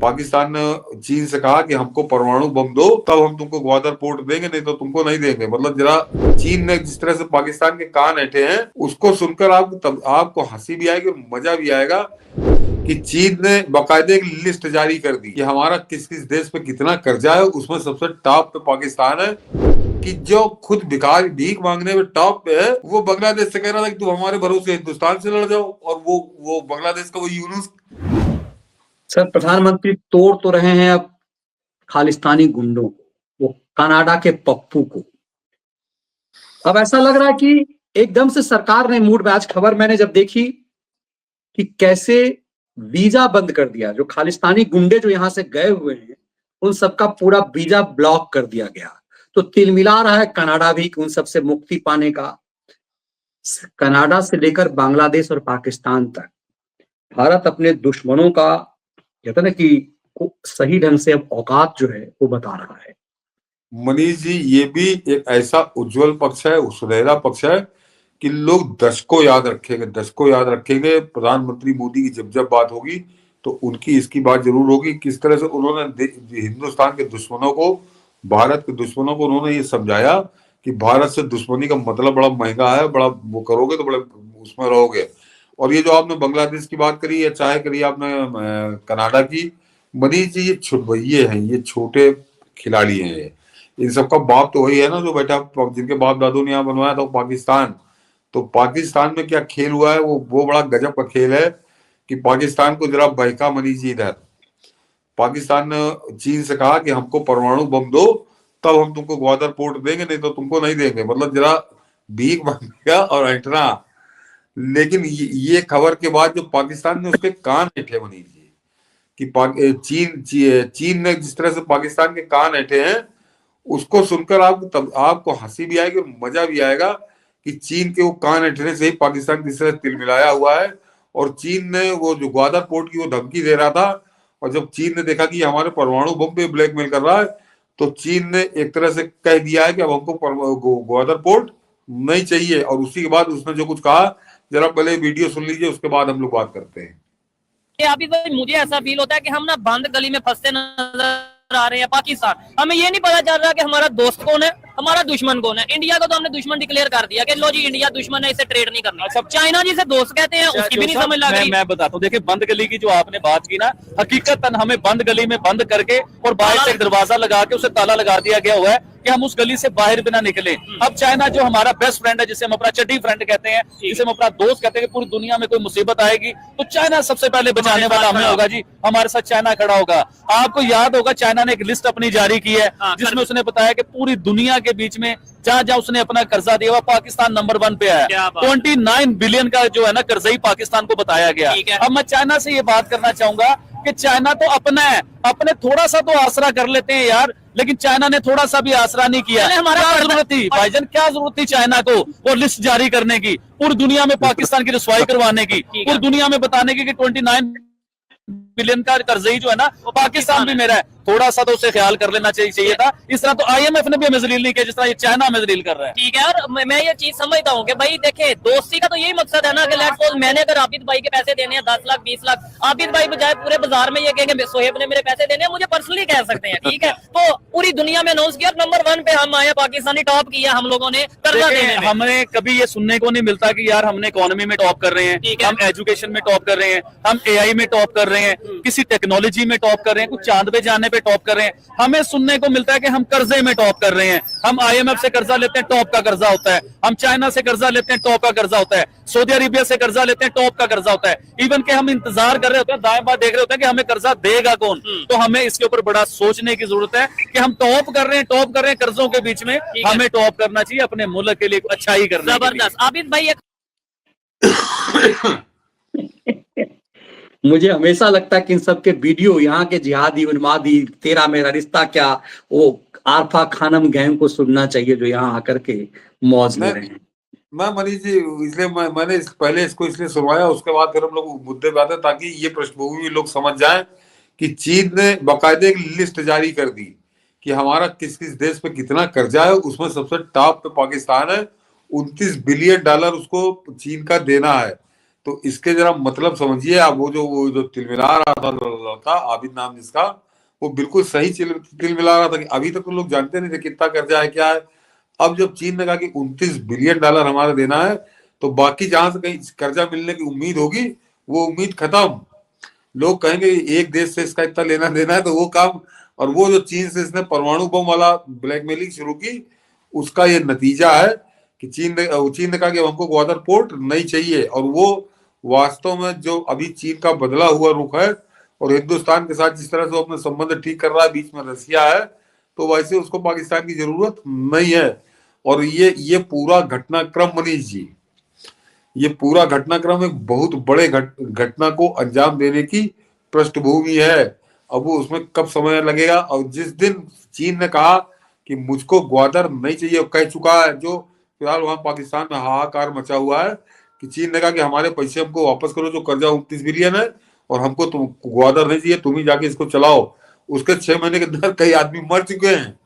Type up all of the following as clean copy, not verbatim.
पाकिस्तान ने चीन से कहा कि हमको परमाणु बम दो, तब हम तुमको ग्वादर पोर्ट देंगे, नहीं तो तुमको नहीं देंगे। मतलब जरा चीन ने जिस तरह से पाकिस्तान के कान ऐंठे हैं, उसको सुनकर आपको हंसी भी आएगी और मजा भी आएगा कि चीन ने बाकायदे एक लिस्ट जारी कर दी कि हमारा किस किस देश पे कितना कर्जा है। उसमें सबसे टॉप पे पाकिस्तान है, कि जो खुद भीख मांगने में टॉप पे है, वो बांग्लादेश से कह रहा था कि तुम हमारे भरोसे हिंदुस्तान से लड़ जाओ, और वो बांग्लादेश का वो यूनुस। सर, प्रधानमंत्री तोड़ तो रहे हैं अब खालिस्तानी गुंडों को, वो कनाडा के पप्पू को। अब ऐसा लग रहा है कि एकदम से सरकार ने मूड में, आज खबर मैंने जब देखी कि कैसे वीजा बंद कर दिया, जो खालिस्तानी गुंडे जो यहां से गए हुए हैं उन सबका पूरा वीजा ब्लॉक कर दिया गया। तो तिलमिला रहा है कनाडा भी कि उन सबसे मुक्ति पाने का। कनाडा से लेकर बांग्लादेश और पाकिस्तान तक भारत अपने दुश्मनों का, कहते ना कि सही ढंग से अब औकात जो है वो बता रहा है। मनीष जी, ये भी एक ऐसा उज्जवल पक्ष है, सुनहरा पक्ष है कि लोग दशकों याद रखेंगे। प्रधानमंत्री मोदी की जब बात होगी तो उनकी इसकी बात जरूर होगी, किस तरह से उन्होंने हिंदुस्तान के दुश्मनों को, भारत के दुश्मनों को उन्होंने ये समझाया कि भारत से दुश्मनी का मतलब बड़ा महंगा है, बड़ा वो करोगे तो बड़े उसमें रहोगे। और ये जो आपने बांग्लादेश की बात करी, या चाहे करी आपने कनाडा की, मनीष जी ये छुटभइये हैं, ये छोटे खिलाड़ी हैं। इन सबका बाप तो वही है ना जो बैठा, जिनके बाप दादू ने यहाँ बनवाया था पाकिस्तान। तो पाकिस्तान में क्या खेल हुआ है, वो बड़ा गजब का खेल है कि पाकिस्तान को जरा बहका मनीष जी इधर। पाकिस्तान ने चीन से कहा कि हमको परमाणु बम दो, तब हम तुमको ग्वादर पोर्ट देंगे, नहीं तो तुमको नहीं देंगे। मतलब जरा भीख मांगेगा और ऐंठना। लेकिन ये खबर के बाद जो पाकिस्तान ने उसके कान ऐंठे मनीष जी, कि चीन ने जिस तरह से पाकिस्तान के कान ऐंठे हैं, उसको सुनकर आपको हंसी भी आएगी और मजा भी आएगा कि चीन के वो कान ऐंठने से ही पाकिस्तान किस तरह तिलमिलाया हुआ है। और चीन ने वो जो ग्वादर पोर्ट की वो धमकी दे रहा था, और जब चीन ने देखा कि हमारे परमाणु बम पे ब्लैकमेल कर रहा है, तो चीन ने एक तरह से कह दिया है कि अब हमको ग्वादर पोर्ट नहीं चाहिए। और उसी के बाद उसने जो कुछ कहा, जरा पहले वीडियो सुन लीजिए, उसके बाद हम लोग बात करते हैं। अभी तो मुझे ऐसा फील होता है कि हम ना बंद गली में फंसते नजर आ रहे हैं। पाकिस्तान, हमें ये नहीं पता चल रहा कि हमारा दोस्त कौन है, हमारा दुश्मन कौन है। इंडिया को तो हमने दुश्मन डिक्लेयर कर दिया कि लो जी इंडिया दुश्मन है, इसे ट्रेड नहीं करना। सब चाइना जी से दोस्त कहते हैं, उसकी भी नहीं समझ लग रही। मैं बताता हूँ, देखिए बंद गली की जो आपने बात की ना, हकीकतन हमें बंद गली में बंद करके और बाहर से एक दरवाजा लगा के उसे ताला लगा दिया गया हुआ है कि हम उस गली से बाहर बिना निकले। अब चाइना जो हमारा बेस्ट फ्रेंड है, जिसे हम अपना चड्डी फ्रेंड कहते हैं, जिसे हम अपना दोस्त कहते हैं, कि पूरी दुनिया में कोई मुसीबत आएगी तो चाइना सबसे पहले बचाने वाला हमें होगा जी, हमारे साथ चाइना खड़ा होगा। आपको याद होगा चाइना ने एक लिस्ट अपनी जारी की है जिसमें उसने बताया कि पूरी दुनिया के बीच में जहां जहां उसने अपना कर्जा दिया हुआ, पाकिस्तान नंबर 1 पे आया। 29 बिलियन का जो है ना कर्जा ही पाकिस्तान को बताया गया। अब मैं चाइना से ये बात करना चाहूंगा कि चाइना तो अपना है, अपने थोड़ा सा तो आसरा कर लेते हैं यार, लेकिन चाइना ने थोड़ा सा भी आसरा नहीं किया। क्या जरूरत थी भाईजान, क्या जरूरत थी चाइना को वो लिस्ट जारी करने की, पूरी दुनिया में पाकिस्तान की रसवाई करवाने की, पूरी दुनिया में बताने की कि 29 बिलियन का कर्जा ही जो है ना पाकिस्तान भी मेरा है। थोड़ा सा तो उसे ख्याल कर लेना चाहिए था। इस तरह तो IMF ने भी हमें जलील नहीं किया जिस तरह ये चाइना हमें जलील कर रहा है। ठीक है, और मैं ये चीज समझता हूँ कि भाई देखे, दोस्ती का तो यही मकसद है ना कि लेट्स सपोज मैंने अगर आबिद भाई के पैसे देने हैं 10 लाख 20 लाख, आबिद भाई बजाय पूरे बाजार में ये कहेंगे सोहेब ने मेरे पैसे देने हैं, मुझे पर्सनली कह सकते हैं। ठीक है, तो पूरी दुनिया में अनाउंस किया नंबर 1 पे हम आए, पाकिस्तानी टॉप किया हम लोगों ने कर्जा देने में। हमें कभी ये सुनने को नहीं मिलता कि यार हमने इकोनॉमी में टॉप कर रहे हैं, हम एजुकेशन में टॉप कर रहे हैं, हम AI में टॉप कर रहे हैं, किसी टेक्नोलॉजी में टॉप कर रहे हैं, कुछ चांद पे जाने पे टॉप कर रहे हैं। हमें सुनने को मिलता है कि हम कर्जे में टॉप कर रहे हैं, हम IMF से कर्जा लेते हैं, टॉप का कर्जा होता है, हम चाइना से कर्जा लेते हैं, टॉप का कर्जा होता है, सऊदी अरेबिया से कर्जा लेते हैं, टॉप का कर्जा होता है। इवन के हम इंतजार कर रहे होते हैं, दाएं बाएं देख रहे होते हैं कि हमें कर्जा देगा कौन। तो हमें इसके ऊपर बड़ा सोचने की जरूरत है कि हम टॉप कर रहे हैं कर्जों के बीच में, हमें टॉप करना चाहिए अपने मुल्क के लिए अच्छा ही करना। जबरदस्त। आबिद भाई मुझे हमेशा लगता है कि इन सब के वीडियो, यहाँ के जिहादी उन्मादी, तेरा मेरा रिश्ता क्या, वो आरफा खानम गैंग को सुनना चाहिए जो यहाँ आकर के मौज ले रहे हैं। मैं मनीष जी, इसलिए मैंने पहले इसको इसलिए सुनवाया, उसके बाद फिर हम लोग मुद्दे पे आते, ताकि ये पृष्ठभूमि लोग समझ जाएं कि चीन ने बाकायदे एक लिस्ट जारी कर दी कि हमारा किस किस देश पे कितना कर्जा है। उसमें सबसे टॉप पे पाकिस्तान है, $29 बिलियन उसको चीन का देना है। तो इसके जरा मतलब समझिए आप। वो जो तिलमिला रहा था लड़का आबिद नाम जिसका, वो बिल्कुल सही तिलमिला रहा था कि अभी तक तो लोग जानते नहीं थे कितना कर्जा है क्या है। अब जब चीन ने कहा कि 29 बिलियन डॉलर हमारा देना है, तो बाकी जहां से कहीं कर्जा मिलने की उम्मीद होगी वो उम्मीद खत्म। लोग कहेंगे एक देश से इसका इतना लेना देना है, तो वो काम। और वो जो चीन से इसने परमाणु बम वाला ब्लैकमेलिंग शुरू की, उसका ये नतीजा है कि चीन ने कहा कि हमको ग्वादर पोर्ट नहीं चाहिए। और वो वास्तव में जो अभी चीन का बदला हुआ रुख है, और हिंदुस्तान के साथ जिस तरह से वो अपने संबंध ठीक कर रहा है, बीच में रसिया है, तो वैसे उसको पाकिस्तान की जरूरत नहीं है। और ये पूरा घटनाक्रम, मनीष जी, ये पूरा घटनाक्रम एक बहुत बड़े घटना को अंजाम देने की पृष्ठभूमि है। अब वो उसमें कब समय लगेगा। और जिस दिन चीन ने कहा कि मुझको ग्वादर नहीं चाहिए, और कह चुका है, जो फिलहाल वहां पाकिस्तान में हाहाकार मचा हुआ है कि चीन ने कहा कि हमारे पैसे हमको वापस करो, जो कर्जा 29 बिलियन है, और हमको तुम ग्वादर नहीं चाहिए, तुम ही जाके इसको चलाओ। उसके 6 महीने के अंदर कई आदमी मर चुके हैं।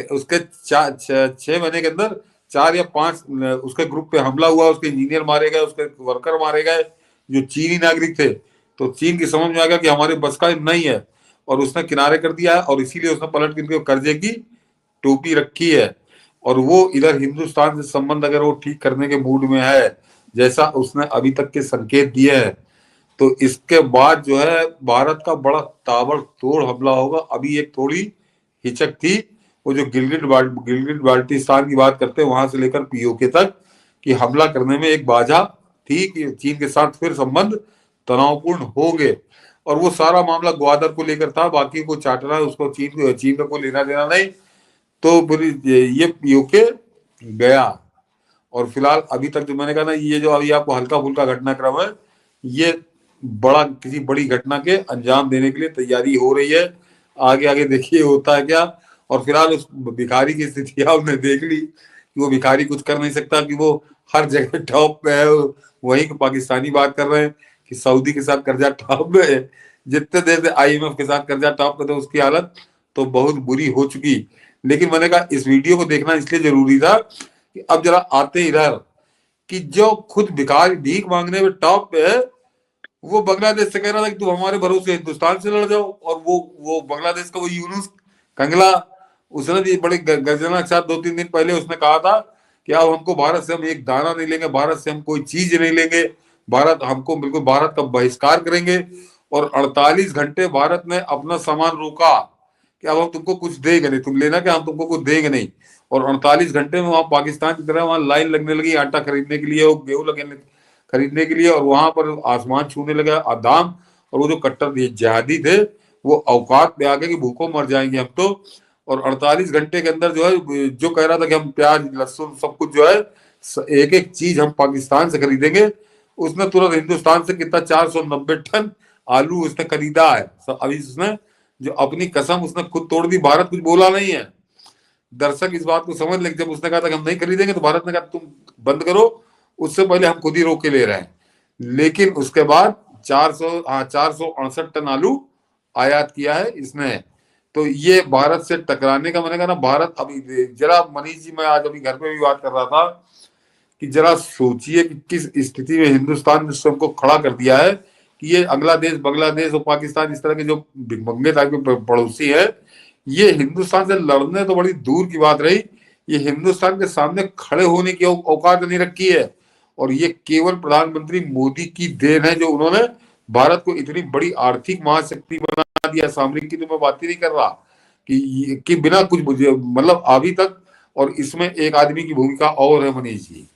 उसके 6 महीने के अंदर 4 या 5 उसके ग्रुप पे हमला हुआ, उसके इंजीनियर मारे गए, उसके वर्कर मारे गए जो चीनी नागरिक थे। तो चीन की समझ में आ गया कि हमारे बस का नहीं है, और उसने किनारे कर दिया है, और इसीलिए उसने पलट के इनके कर्जे की टोपी रखी है। और वो इधर हिंदुस्तान से संबंध अगर वो ठीक करने के मूड में है, जैसा उसने अभी तक के संकेत दिए हैं, तो इसके बाद जो है भारत का बड़ा ताबड़तोड़ हमला होगा। अभी एक थोड़ी हिचक थी, वो जो गिलगिट बाल्टिस्तान की बात करते हैं, वहां से लेकर पीओके तक, कि हमला करने में एक बाधा थी कि चीन के साथ फिर संबंध तनावपूर्ण होंगे। और वो सारा मामला ग्वादर को लेकर था, बाकी को चाटना है उसको, चीन का कोई लेना देना नहीं। तो फिर ये पीओके गया। और फिलहाल अभी तक जो मैंने कहा ना, ये जो अभी आपको हल्का फुल्का घटनाक्रम है, ये किसी बड़ी घटना के अंजाम देने के लिए तैयारी हो रही है। आगे आगे देखिए होता है क्या। और फिलहाल उस भिखारी की स्थिति आपने देख ली कि वो भिखारी कुछ कर नहीं सकता, कि वो हर जगह टॉप पे है। वही पाकिस्तानी बात कर रहे हैं कि सऊदी के साथ कर्जा टॉप पे है, जितने देर से IMF के साथ कर्जा टॉप पे था, उसकी हालत तो बहुत बुरी हो चुकी। लेकिन मैंने कहा इस वीडियो को देखना इसलिए जरूरी था कि अब जरा आते इधर कि जो खुद भिखारी भीख मांगने में टॉप पे है, वो बांग्लादेश से कह रहा था कि तुम हमारे भरोसे हिंदुस्तान से लड़ जाओ। और वो बांग्लादेश का वो यूनुस कंगला, उसने भी बड़े गर्जना के साथ 2-3 दिन पहले उसने कहा था कि अब हमको भारत से हम एक दाना नहीं लेंगे, भारत से हम कोई चीज नहीं लेंगे, भारत का बहिष्कार करेंगे। और 48 घंटे भारत ने अपना सामान रोका कि अब हम तुमको कुछ देंगे नहीं, तुम लेना क्या, हम तुमको कुछ देंगे नहीं। और 48 घंटे में वहां पाकिस्तान की तरह वहां लाइन लगने लगी आटा खरीदने के लिए, और गेहूं खरीदने के लिए, और वहां पर आसमान छूने लगा दाम। और वो जो कट्टर जिहादी थे, वो औकात पे आ गए कि भूखों मर जाएंगे हम तो। और 48 घंटे के अंदर जो है, जो कह रहा था कि हम प्याज लहसुन सब कुछ जो है एक एक चीज हम पाकिस्तान से खरीदेंगे, उसने तुरंत हिंदुस्तान से कितना 490 टन आलू उसने खरीदा है। अभी उसने जो अपनी कसम उसने खुद तोड़ दी, भारत कुछ बोला नहीं है। दर्शक इस बात को समझ ले, जब उसने कहा था कि हम नहीं खरीदेंगे, तो भारत ने कहा तुम बंद करो, उससे पहले हम खुद ही रोक के ले रहे हैं। लेकिन उसके बाद 468 टन आलू आयात किया है इसने। तो ये भारत से टकराने का, मैंने कहा ना, भारत अभी जरा मनीष जी, मैं आज अभी घर पे भी बात कर रहा था कि जरा सोचिए कि किस स्थिति में हिंदुस्तान ने स्वयं को खड़ा कर दिया है, कि ये अगला देश बांग्लादेश और पाकिस्तान इस तरह के जो भिखमंगे टाइप के पड़ोसी है, ये हिंदुस्तान से लड़ने तो बड़ी दूर की बात रही, ये हिंदुस्तान के सामने खड़े होने की औकात नहीं रखी है। और ये केवल प्रधानमंत्री मोदी की देन है, जो उन्होंने भारत को इतनी बड़ी आर्थिक महाशक्ति बना दिया। सामरिक की तो मैं बात ही नहीं कर रहा कि बिना कुछ मतलब अभी तक। और इसमें एक आदमी की भूमिका और है मनीष जी,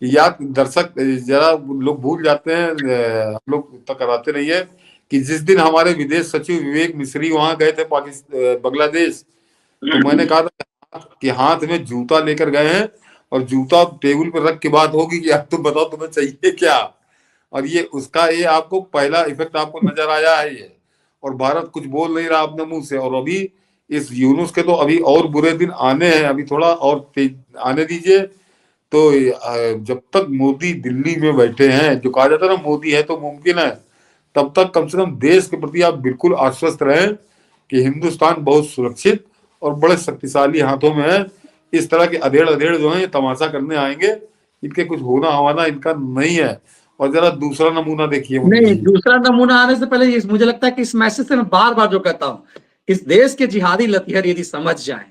या दर्शक जरा लोग भूल जाते हैं, हम लोग तक कराते नहीं है कि जिस दिन हमारे विदेश सचिव विवेक मिश्री वहां गए थे बांग्लादेश, तो मैंने कहा था कि हाथ में जूता लेकर गए हैं, और जूता टेबल पर रख के बात होगी कि आप तुम बताओ तुम्हें चाहिए क्या। और ये उसका ये आपको पहला इफेक्ट आपको नजर आया है ये। और भारत कुछ बोल नहीं रहा अपने मुंह से। और अभी इस यूनुस के तो अभी और बुरे दिन आने हैं, अभी थोड़ा और तेज आने दीजिए। तो जब तक मोदी दिल्ली में बैठे हैं, जो कहा जाता है ना मोदी है तो मुमकिन है, तब तक कम से कम देश के प्रति आप बिल्कुल आश्वस्त रहें कि हिंदुस्तान बहुत सुरक्षित और बड़े शक्तिशाली हाथों में है। इस तरह के अधेड़ जो है ये तमाशा करने आएंगे, इनके कुछ होना हवाना इनका नहीं है। और जरा दूसरा नमूना देखिए मोदी नहीं, जी। दूसरा नमूना आने से पहले मुझे लगता है कि इस मैसेज से मैं बार बार जो कहता हूं, इस देश के जिहादी लतीहर यदि समझ जाएं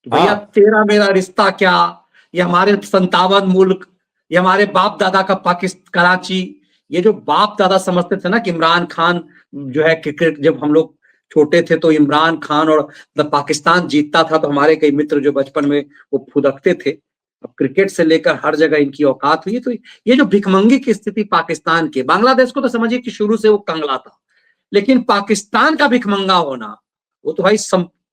तो भैया हाँ तेरा मेरा रिश्ता क्या, ये हमारे 57 मुल्क, ये हमारे बाप दादा का पाकिस्तान कराची, ये जो बाप दादा समझते थे ना कि इमरान खान जो है क्रिकेट, जब हम लोग छोटे थे तो इमरान खान और जब पाकिस्तान जीतता था तो हमारे कई मित्र जो बचपन में वो फुदकते थे। अब क्रिकेट से लेकर हर जगह इनकी औकात हुई। तो ये जो भिखमंगी की स्थिति पाकिस्तान की, बांग्लादेश को तो समझिए कि शुरू से वो कंगला था, लेकिन पाकिस्तान का भिखमंगा होना, वो तो भाई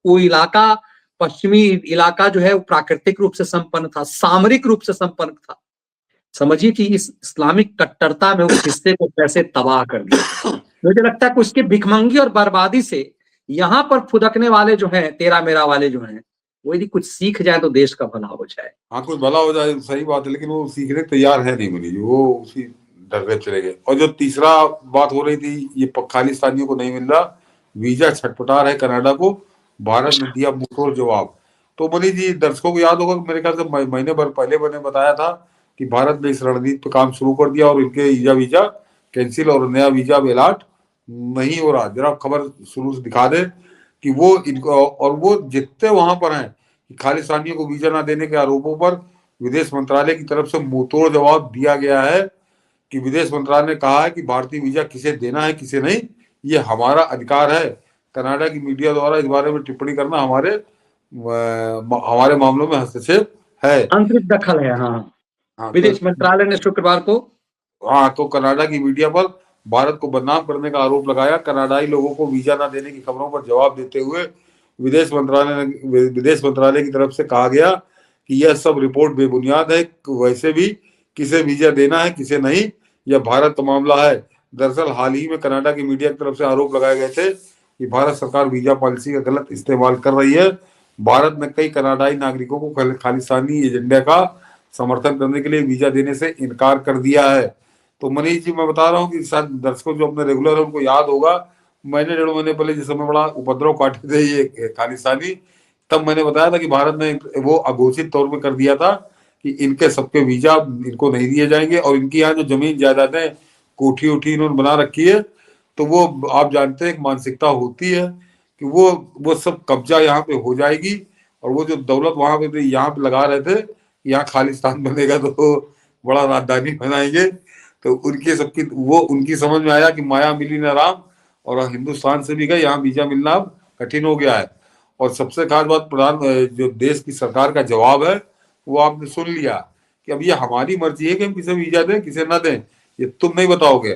वो इलाका, पश्चिमी इलाका जो है वो प्राकृतिक रूप से संपन्न था, सामरिक रूप से संपन्न था। समझिए कि इस इस्लामिक कट्टरता में उस हिस्से को कैसे तबाह कर दिया। मुझे लगता है कि उसके भिखमंगी और बर्बादी से यहाँ पर फुदकने वाले जो हैं, तेरा मेरा वाले जो हैं, वो यदि कुछ सीख जाए तो देश का भला हो जाए। हाँ, कुछ भला हो जाए, सही बात है, लेकिन वो सीखने को तैयार है नहीं मोदी जी, वो उसी डर में चले गए। और जो तीसरा बात हो रही थी, ये खालिस्तानियों को नहीं मिल रहा वीजा, छटपटा रहे कनाडा को, भारत ने दिया मुंहतोड़ जवाब। तो मोदी जी, दर्शकों को याद होगा मेरे ख्याल से महीने भर पहले मैंने बताया था कि भारत ने इस रणनीति पे काम शुरू कर दिया और इनके वीजा कैंसिल और नया वीजा अलॉट नहीं हो रहा। जरा खबर शुरू से दिखा दे कि वो इनको, और वो जितने वहां पर हैं, खालिस्तानियों को वीजा ना देने के आरोपों पर विदेश मंत्रालय की तरफ से मुंहतोड़ जवाब दिया गया है कि विदेश मंत्रालय ने कहा है कि भारतीय वीजा किसे देना है किसे नहीं, ये हमारा अधिकार है। कनाडा की मीडिया द्वारा इस बारे में टिप्पणी करना हमारे मामलों में हस्तक्षेप है। आंतरिक दखल है। हाँ, हाँ, विदेश मंत्रालय ने शुक्रवार को, हाँ, तो कनाडा की मीडिया पर भारत को बदनाम करने का आरोप लगाया। कनाडाई लोगों को वीजा न देने की खबरों पर जवाब देते हुए विदेश मंत्रालय की तरफ से कहा गया कि यह सब रिपोर्ट बेबुनियाद है, वैसे भी किसे वीजा देना है किसे नहीं, यह भारत का मामला है। दरअसल हाल ही में कनाडा की मीडिया की तरफ से आरोप लगाए गए थे कि भारत सरकार वीजा पॉलिसी का गलत इस्तेमाल कर रही है। भारत ने कई कनाडाई नागरिकों को खालिस्तानी एजेंडा का समर्थन करने के लिए वीजा देने से इनकार कर दिया है। तो मनीष जी, मैं बता रहा हूँ कि शायद दर्शकों जो अपने रेगुलर है उनको याद होगा, महीने 1.5 महीने पहले जिस समय बड़ा उपद्रव काटे थे ये खालिस्तानी, तब मैंने बताया था कि भारत ने वो अघोषित तौर पे कर दिया था कि इनके सबके वीजा इनको नहीं दिए जाएंगे। और इनकी यहाँ जो जमीन जायदादें, कोठी उठी इन्होंने बना रखी है, तो वो आप जानते हैं एक मानसिकता होती है कि वो सब कब्जा यहाँ पे हो जाएगी। और वो जो दौलत वहां पे यहाँ पे लगा रहे थे, यहाँ खालिस्तान बनेगा तो बड़ा राजधानी बनाएंगे, तो उनकी समझ में आया कि माया मिली न राम, और हिंदुस्तान से भी गए, यहाँ वीजा मिलना अब कठिन हो गया है। और सबसे खास बात, जो देश की सरकार का जवाब है वो आपने सुन लिया कि अब ये हमारी मर्जी है कि हम किसे वीजा दें किसे ना दें, ये तुम नहीं बताओगे।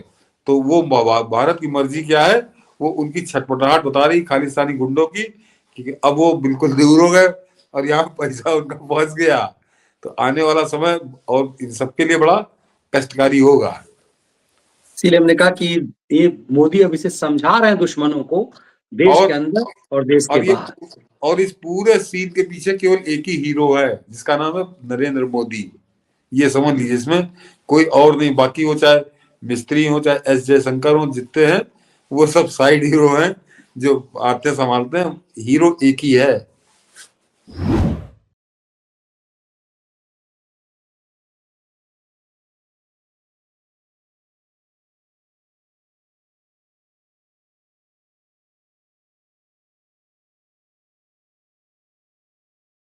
तो वो भारत की मर्जी क्या है, वो उनकी छटपटाहट बता रही खालिस्तानी गुंडों की कि अब वो बिल्कुल दूर हो गए और यहाँ पैसा उनका पहुंच गया। तो आने वाला समय और इन सबके लिए बड़ा कष्टकारी होगा। इसीलिए हमने कहा कि ये मोदी अब इसे समझा रहे हैं दुश्मनों को, देश के अंदर और देश के बाहर। और इस पूरे सीन के पीछे केवल एक ही हीरो है जिसका नाम है नरेंद्र मोदी। ये समझ लीजिए, इसमें कोई और नहीं, बाकी हो चाहे मिस्त्री हो चाहे एस जयशंकर हो, जितने हैं वो सब साइड हीरो हैं जो आते संभालते हैं, हीरो एक ही है।